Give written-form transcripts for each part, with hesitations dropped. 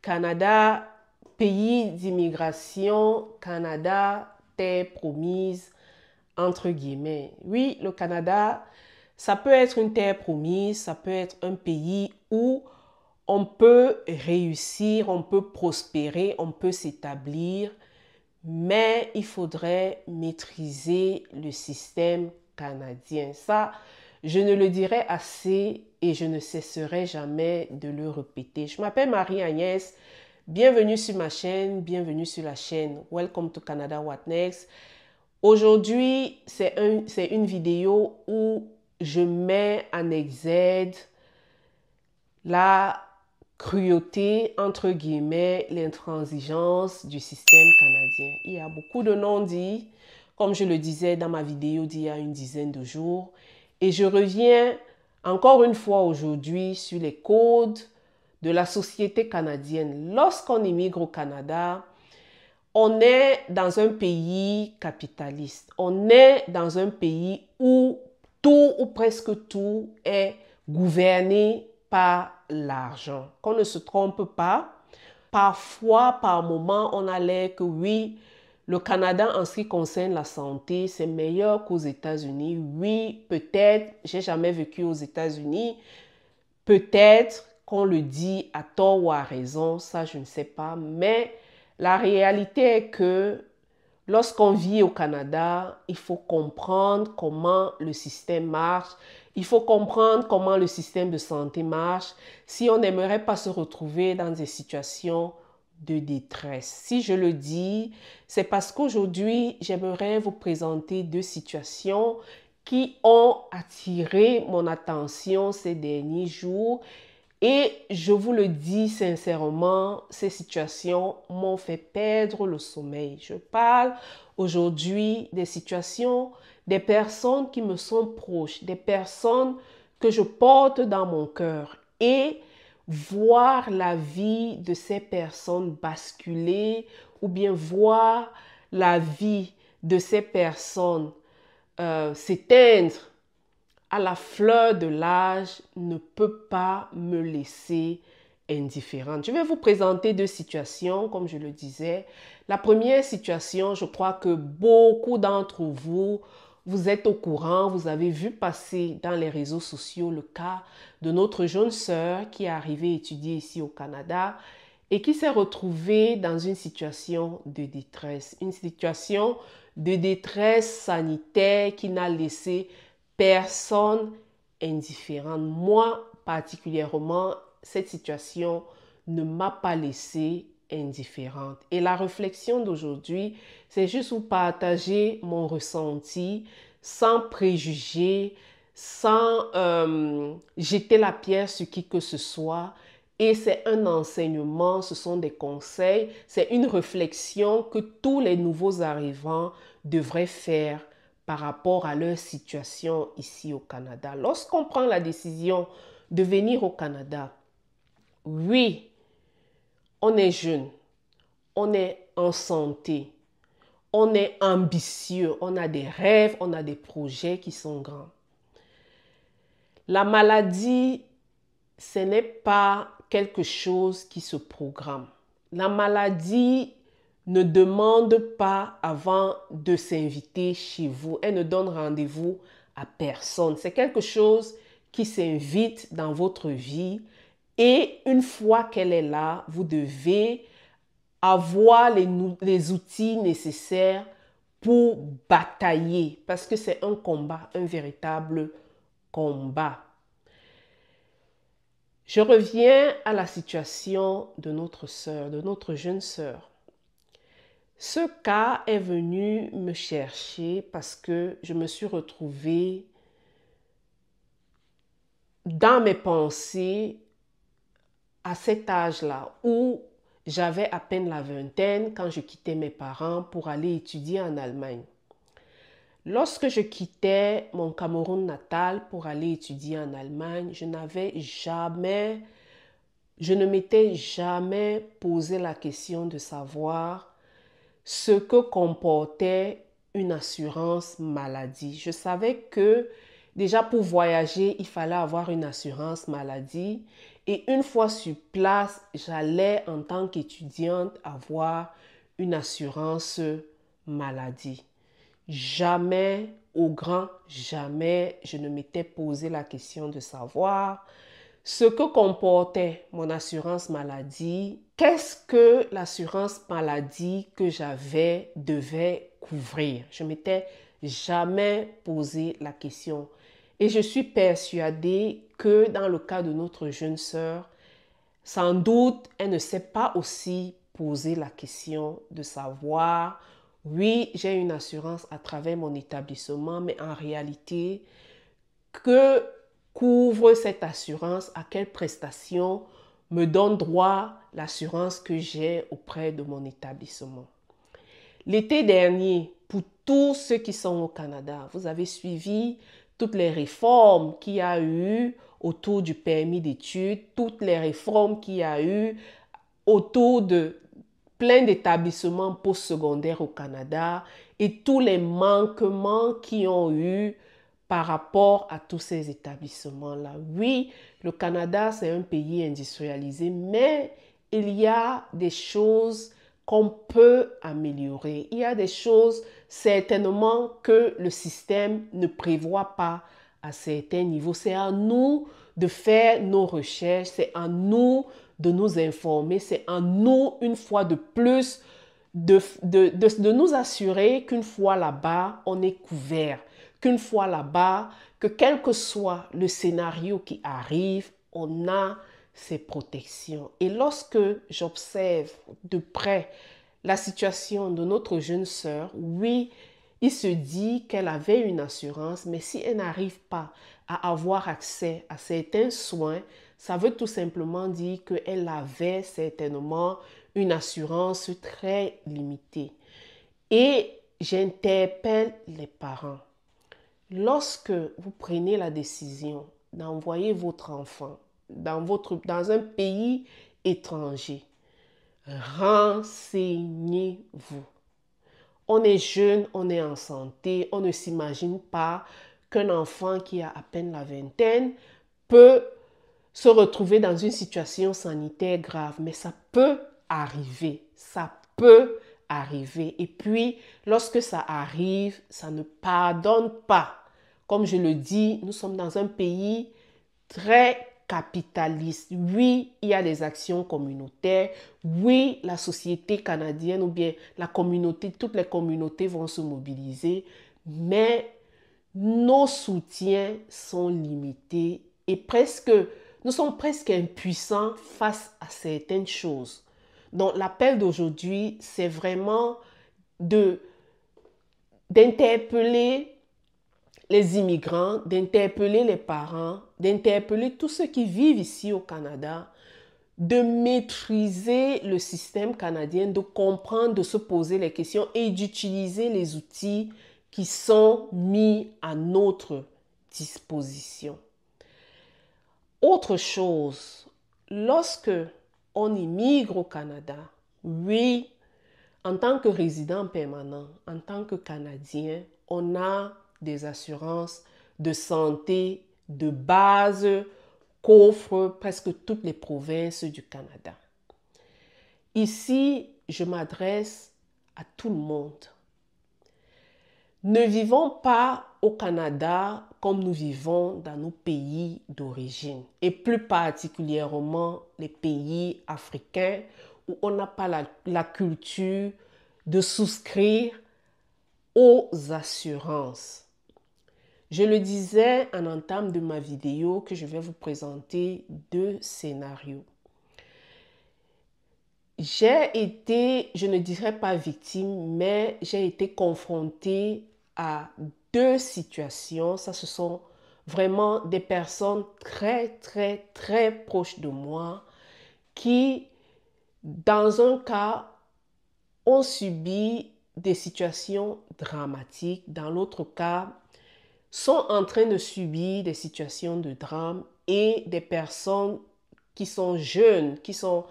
Canada, pays d'immigration, Canada, terre promise, entre guillemets. Oui, le Canada, ça peut être une terre promise, ça peut être un pays où on peut réussir, on peut prospérer, on peut s'établir, mais il faudrait maîtriser le système canadien. Ça, je ne le dirai assez et je ne cesserai jamais de le répéter. Je m'appelle Marie-Agnès. Bienvenue sur ma chaîne, bienvenue sur la chaîne Welcome to Canada What Next. Aujourd'hui, c'est une vidéo où je mets en exergue la cruauté, entre guillemets, l'intransigeance du système canadien. Il y a beaucoup de non-dits, comme je le disais dans ma vidéo d'il y a une dizaine de jours. Et je reviens encore une fois aujourd'hui sur les codes de la société canadienne. Lorsqu'on immigre au Canada, on est dans un pays capitaliste. On est dans un pays où tout ou presque tout est gouverné par l'argent. Qu'on ne se trompe pas. Parfois, par moment, on a l'air que oui, le Canada, en ce qui concerne la santé, c'est meilleur qu'aux États-Unis. Oui, peut-être, j'ai jamais vécu aux États-Unis. Peut-être qu'on le dit à tort ou à raison, ça je ne sais pas. Mais la réalité est que lorsqu'on vit au Canada, il faut comprendre comment le système marche. Il faut comprendre comment le système de santé marche si on n'aimerait pas se retrouver dans des situations de détresse. Si je le dis, c'est parce qu'aujourd'hui, j'aimerais vous présenter deux situations qui ont attiré mon attention ces derniers jours. Et je vous le dis sincèrement, ces situations m'ont fait perdre le sommeil. Je parle aujourd'hui des situations des personnes qui me sont proches, des personnes que je porte dans mon cœur. Et voir la vie de ces personnes basculer ou bien voir la vie de ces personnes s'éteindre à la fleur de l'âge ne peut pas me laisser indifférente. Je vais vous présenter deux situations, comme je le disais. La première situation, je crois que beaucoup d'entre vous, vous êtes au courant, vous avez vu passer dans les réseaux sociaux le cas de notre jeune sœur qui est arrivée étudier ici au Canada et qui s'est retrouvée dans une situation de détresse. Une situation de détresse sanitaire qui n'a laissé personne indifférente. Moi, particulièrement, cette situation ne m'a pas laissé indifférente. Et la réflexion d'aujourd'hui, c'est juste vous partager mon ressenti sans préjugés, sans jeter la pierre sur qui que ce soit. Et c'est un enseignement, ce sont des conseils, c'est une réflexion que tous les nouveaux arrivants devraient faire par rapport à leur situation ici au Canada. Lorsqu'on prend la décision de venir au Canada, oui, on est jeune, on est en santé, on est ambitieux, on a des rêves, on a des projets qui sont grands. La maladie, ce n'est pas quelque chose qui se programme. La maladie ne demande pas avant de s'inviter chez vous. Elle ne donne rendez-vous à personne. C'est quelque chose qui s'invite dans votre vie et une fois qu'elle est là, vous devez avoir les outils nécessaires pour batailler parce que c'est un combat, un véritable combat. Je reviens à la situation de notre sœur, de notre jeune sœur. Ce cas est venu me chercher parce que je me suis retrouvée dans mes pensées à cet âge-là où j'avais à peine la vingtaine quand je quittais mes parents pour aller étudier en Allemagne. Lorsque je quittais mon Cameroun natal pour aller étudier en Allemagne, je ne m'étais jamais posé la question de savoir ce que comportait une assurance maladie. Je savais que déjà pour voyager, il fallait avoir une assurance maladie Et une fois sur place, j'allais en tant qu'étudiante avoir une assurance maladie. Jamais, au grand jamais, je ne m'étais posé la question de savoir ce que comportait mon assurance maladie, qu'est-ce que l'assurance maladie que j'avais devait couvrir. Je m'étais jamais posé la question. Et je suis persuadée que dans le cas de notre jeune sœur, sans doute, elle ne s'est pas aussi posé la question de savoir, oui, j'ai une assurance à travers mon établissement, mais en réalité, que couvre cette assurance, à quelles prestations me donne droit l'assurance que j'ai auprès de mon établissement. L'été dernier, pour tous ceux qui sont au Canada, vous avez suivi toutes les réformes qu'il y a eu autour du permis d'études, toutes les réformes qu'il y a eu autour de plein d'établissements postsecondaires au Canada et tous les manquements qui ont eu par rapport à tous ces établissements-là. Oui, le Canada, c'est un pays industrialisé, mais il y a des choses qu'on peut améliorer. Il y a des choses certainement que le système ne prévoit pas à certains niveaux. C'est à nous de faire nos recherches, c'est à nous de nous informer, c'est à nous, une fois de plus, de nous assurer qu'une fois là-bas, on est couvert, qu'une fois là-bas, que quel que soit le scénario qui arrive, on a ces protections. Et lorsque j'observe de près la situation de notre jeune sœur, oui, il se dit qu'elle avait une assurance, mais si elle n'arrive pas à avoir accès à certains soins, ça veut tout simplement dire qu'elle avait certainement une assurance très limitée. Et j'interpelle les parents. Lorsque vous prenez la décision d'envoyer votre enfant dans un pays étranger, renseignez-vous. On est jeune, on est en santé, on ne s'imagine pas qu'un enfant qui a à peine la vingtaine peut se retrouver dans une situation sanitaire grave, mais ça peut arriver, ça peut arriver. Et puis, lorsque ça arrive, ça ne pardonne pas. Comme je le dis, nous sommes dans un pays très capitaliste. Oui, il y a des actions communautaires. Oui, la société canadienne ou bien la communauté, toutes les communautés vont se mobiliser, mais nos soutiens sont limités et nous sommes presque impuissants face à certaines choses. Donc l'appel d'aujourd'hui, c'est vraiment d'interpeller les immigrants, d'interpeller les parents, d'interpeller tous ceux qui vivent ici au Canada, de maîtriser le système canadien, de comprendre, de se poser les questions et d'utiliser les outils qui sont mis à notre disposition. Autre chose, lorsque on immigre au Canada, oui, en tant que résident permanent, en tant que Canadien, on a des assurances de santé de base qu'offrent presque toutes les provinces du Canada. Ici, je m'adresse à tout le monde. Ne vivons pas au Canada comme nous vivons dans nos pays d'origine et plus particulièrement les pays africains où on n'a pas la culture de souscrire aux assurances. Je le disais en entame de ma vidéo que je vais vous présenter deux scénarios. J'ai été, je ne dirais pas victime, mais j'ai été confrontée à deux situations. Ça, ce sont vraiment des personnes très, très, très proches de moi qui, dans un cas, ont subi des situations dramatiques. Dans l'autre cas, sont en train de subir des situations de drame et des personnes qui sont jeunes, qui sont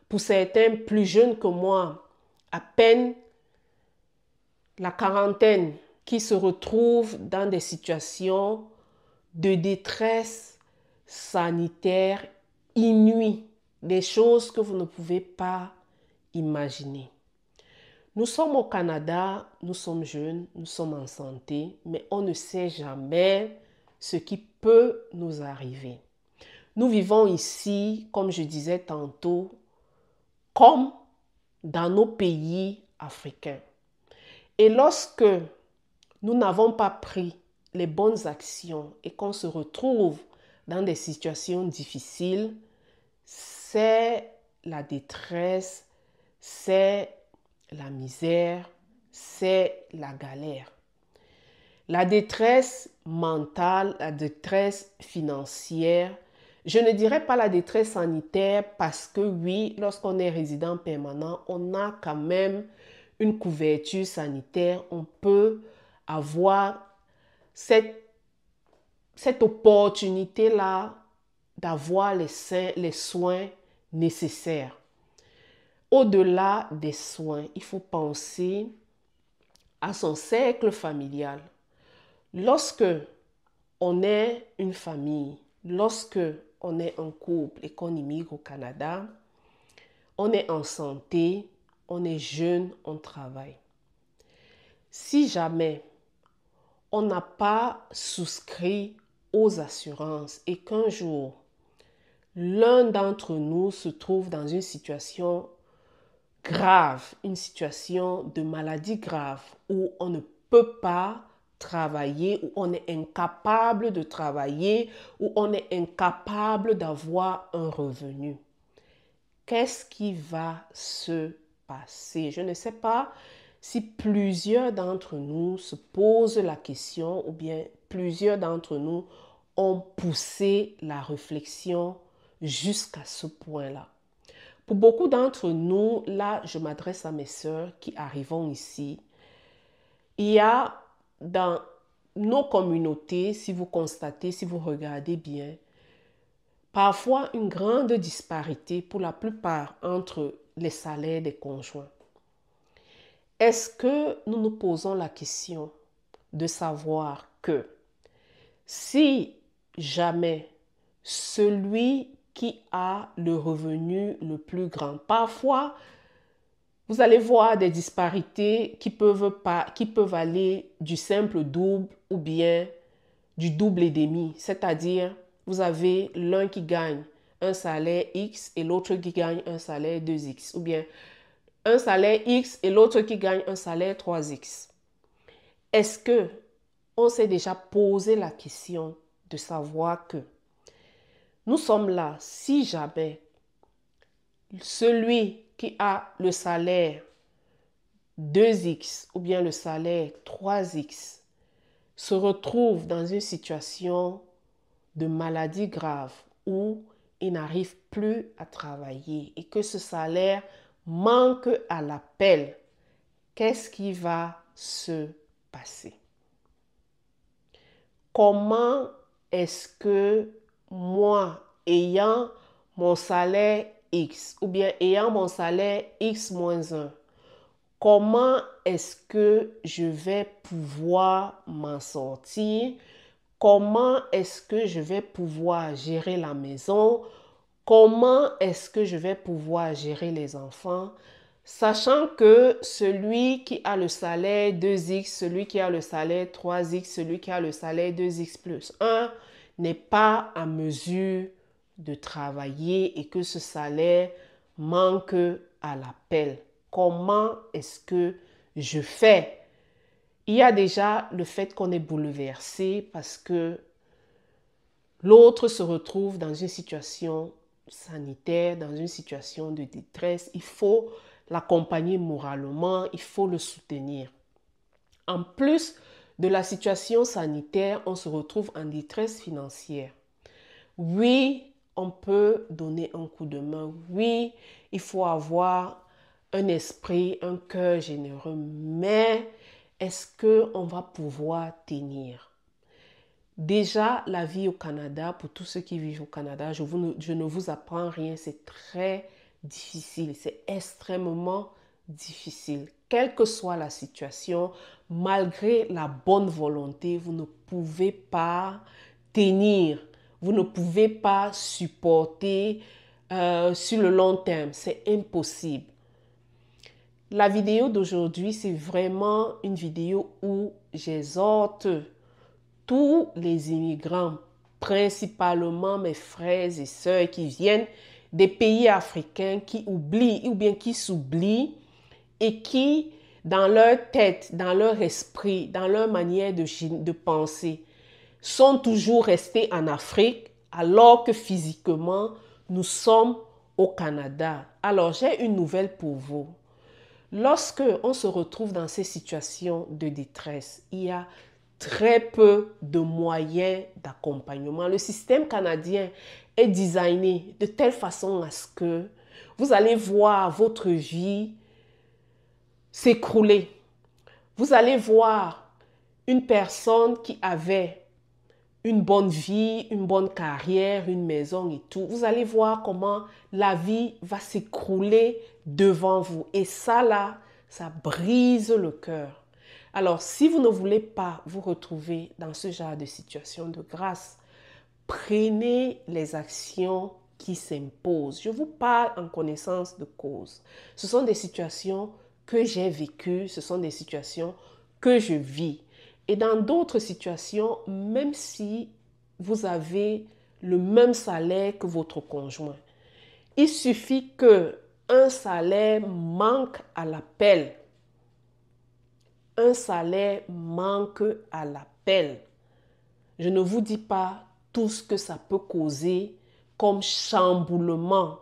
pour certains plus jeunes que moi, à peine la quarantaine, qui se retrouvent dans des situations de détresse sanitaire inouïes, des choses que vous ne pouvez pas imaginer. Nous sommes au Canada, nous sommes jeunes, nous sommes en santé, mais on ne sait jamais ce qui peut nous arriver. Nous vivons ici, comme je disais tantôt, comme dans nos pays africains. Et lorsque nous n'avons pas pris les bonnes actions et qu'on se retrouve dans des situations difficiles, c'est la détresse, c'est la misère, c'est la galère. La détresse mentale, la détresse financière, je ne dirais pas la détresse sanitaire parce que oui, lorsqu'on est résident permanent, on a quand même une couverture sanitaire. On peut avoir cette opportunité-là d'avoir les soins nécessaires. Au-delà des soins, il faut penser à son cercle familial. Lorsque on est une famille, lorsque on est un couple et qu'on immigre au Canada, on est en santé, on est jeune, on travaille. Si jamais on n'a pas souscrit aux assurances et qu'un jour, l'un d'entre nous se trouve dans une situation grave, une situation de maladie grave où on ne peut pas travailler, où on est incapable de travailler, où on est incapable d'avoir un revenu. Qu'est-ce qui va se passer? Je ne sais pas si plusieurs d'entre nous se posent la question ou bien plusieurs d'entre nous ont poussé la réflexion jusqu'à ce point-là. Pour beaucoup d'entre nous, là, je m'adresse à mes sœurs qui arrivons ici. Il y a dans nos communautés, si vous constatez, si vous regardez bien, parfois une grande disparité pour la plupart entre les salaires des conjoints. Est-ce que nous nous posons la question de savoir que si jamais celui qui a le revenu le plus grand, parfois vous allez voir des disparités qui peuvent aller du simple double ou bien du double et demi, c'est-à-dire vous avez l'un qui gagne un salaire X et l'autre qui gagne un salaire 2X, ou bien un salaire X et l'autre qui gagne un salaire 3X. Est-ce que on s'est déjà posé la question de savoir que nous sommes là si jamais celui qui a le salaire 2X ou bien le salaire 3X se retrouve dans une situation de maladie grave où il n'arrive plus à travailler et que ce salaire manque à l'appel, qu'est-ce qui va se passer? Comment est-ce que moi, ayant mon salaire X ou bien ayant mon salaire X-1, comment est-ce que je vais pouvoir m'en sortir? Comment est-ce que je vais pouvoir gérer la maison? Comment est-ce que je vais pouvoir gérer les enfants? Sachant que celui qui a le salaire 2X, celui qui a le salaire 3X, celui qui a le salaire 2X plus 1 n'est pas à mesure de travailler et que ce salaire manque à l'appel. Comment est-ce que je fais? Il y a déjà le fait qu'on est bouleversé parce que l'autre se retrouve dans une situation sanitaire, dans une situation de détresse. Il faut l'accompagner moralement, il faut le soutenir. En plus de la situation sanitaire, on se retrouve en détresse financière. Oui, on peut donner un coup de main. Oui, il faut avoir un esprit, un cœur généreux. Mais est-ce qu'on va pouvoir tenir? Déjà, la vie au Canada, pour tous ceux qui vivent au Canada, je ne vous apprends rien, c'est très difficile, c'est extrêmement difficile. Quelle que soit la situation, malgré la bonne volonté, vous ne pouvez pas tenir. vous ne pouvez pas supporter sur le long terme. C'est impossible. La vidéo d'aujourd'hui, c'est vraiment une vidéo où j'exhorte tous les immigrants, principalement mes frères et sœurs qui viennent des pays africains, qui oublient ou bien qui s'oublient et qui, dans leur tête, dans leur esprit, dans leur manière de penser, sont toujours restés en Afrique alors que physiquement, nous sommes au Canada. Alors, j'ai une nouvelle pour vous. Lorsque on se retrouve dans ces situations de détresse, il y a très peu de moyens d'accompagnement. Le système canadien est designé de telle façon à ce que vous allez voir votre vie s'écrouler. Vous allez voir une personne qui avait une bonne vie, une bonne carrière, une maison et tout. Vous allez voir comment la vie va s'écrouler devant vous. Et ça là, ça brise le cœur. Alors, si vous ne voulez pas vous retrouver dans ce genre de situation, de grâce, prenez les actions qui s'imposent. Je vous parle en connaissance de cause. Ce sont des situations que j'ai vécues, ce sont des situations que je vis. Et dans d'autres situations, même si vous avez le même salaire que votre conjoint, il suffit qu'un salaire manque à l'appel. Un salaire manque à l'appel. Je ne vous dis pas tout ce que ça peut causer comme chamboulement,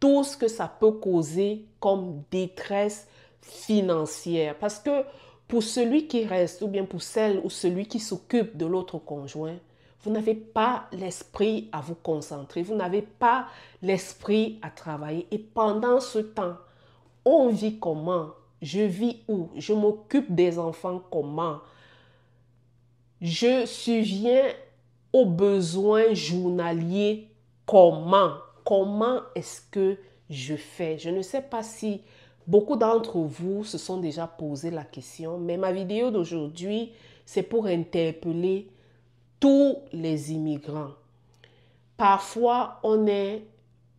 tout ce que ça peut causer comme détresse financière. Parce que pour celui qui reste, ou bien pour celle ou celui qui s'occupe de l'autre conjoint, vous n'avez pas l'esprit à vous concentrer, vous n'avez pas l'esprit à travailler. Et pendant ce temps, on vit comment? Je vis où? Je m'occupe des enfants comment? Je subviens aux besoins journaliers comment? Comment est-ce que je fais? Je ne sais pas si beaucoup d'entre vous se sont déjà posé la question, mais ma vidéo d'aujourd'hui, c'est pour interpeller tous les immigrants. Parfois, on est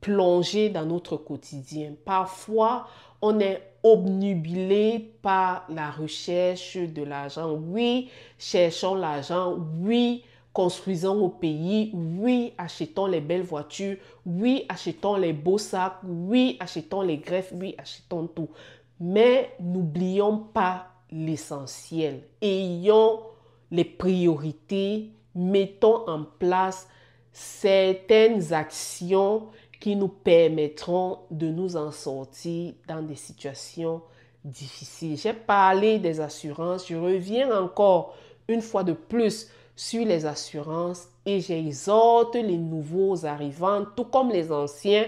plongé dans notre quotidien. Parfois, on est obnubilé par la recherche de l'argent. Oui, cherchons l'argent. Oui, construisons au pays. Oui, achetons les belles voitures. Oui, achetons les beaux sacs. Oui, achetons les greffes. Oui, achetons tout. Mais n'oublions pas l'essentiel. Ayons les priorités. Mettons en place certaines actions qui nous permettront de nous en sortir dans des situations difficiles. J'ai parlé des assurances, je reviens encore une fois de plus sur les assurances et j'exhorte les nouveaux arrivants, tout comme les anciens,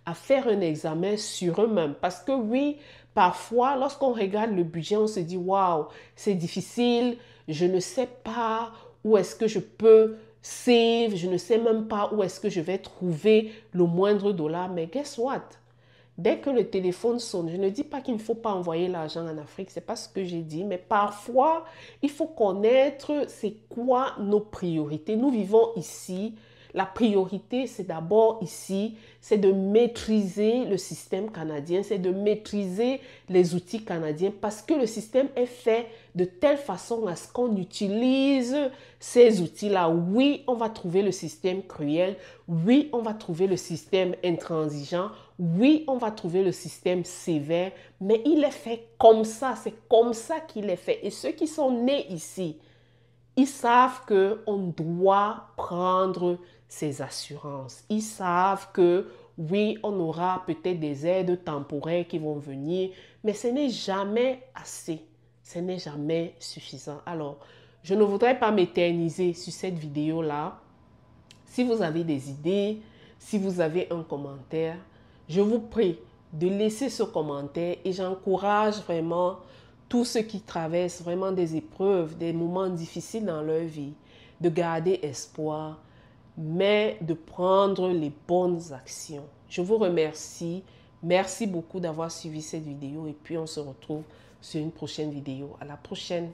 à faire un examen sur eux-mêmes. Parce que oui, parfois, lorsqu'on regarde le budget, on se dit « Waouh, c'est difficile, je ne sais pas où est-ce que je peux save, je ne sais même pas où est-ce que je vais trouver le moindre dollar. » Mais guess what? Dès que le téléphone sonne, je ne dis pas qu'il ne faut pas envoyer l'argent en Afrique, c'est pas ce que j'ai dit, mais parfois, il faut connaître c'est quoi nos priorités. Nous vivons ici. La priorité, c'est d'abord ici, c'est de maîtriser le système canadien, c'est de maîtriser les outils canadiens parce que le système est fait de telle façon à ce qu'on utilise ces outils-là. Oui, on va trouver le système cruel. Oui, on va trouver le système intransigeant. Oui, on va trouver le système sévère, mais il est fait comme ça. C'est comme ça qu'il est fait. Et ceux qui sont nés ici, ils savent qu'on doit prendre ces assurances. Ils savent que oui, on aura peut-être des aides temporaires qui vont venir, mais ce n'est jamais assez. Ce n'est jamais suffisant. Alors, je ne voudrais pas m'éterniser sur cette vidéo-là. Si vous avez des idées, si vous avez un commentaire, je vous prie de laisser ce commentaire et j'encourage vraiment tous ceux qui traversent vraiment des épreuves, des moments difficiles dans leur vie, de garder espoir, mais de prendre les bonnes actions. Je vous remercie. Merci beaucoup d'avoir suivi cette vidéo et puis on se retrouve sur une prochaine vidéo. À la prochaine.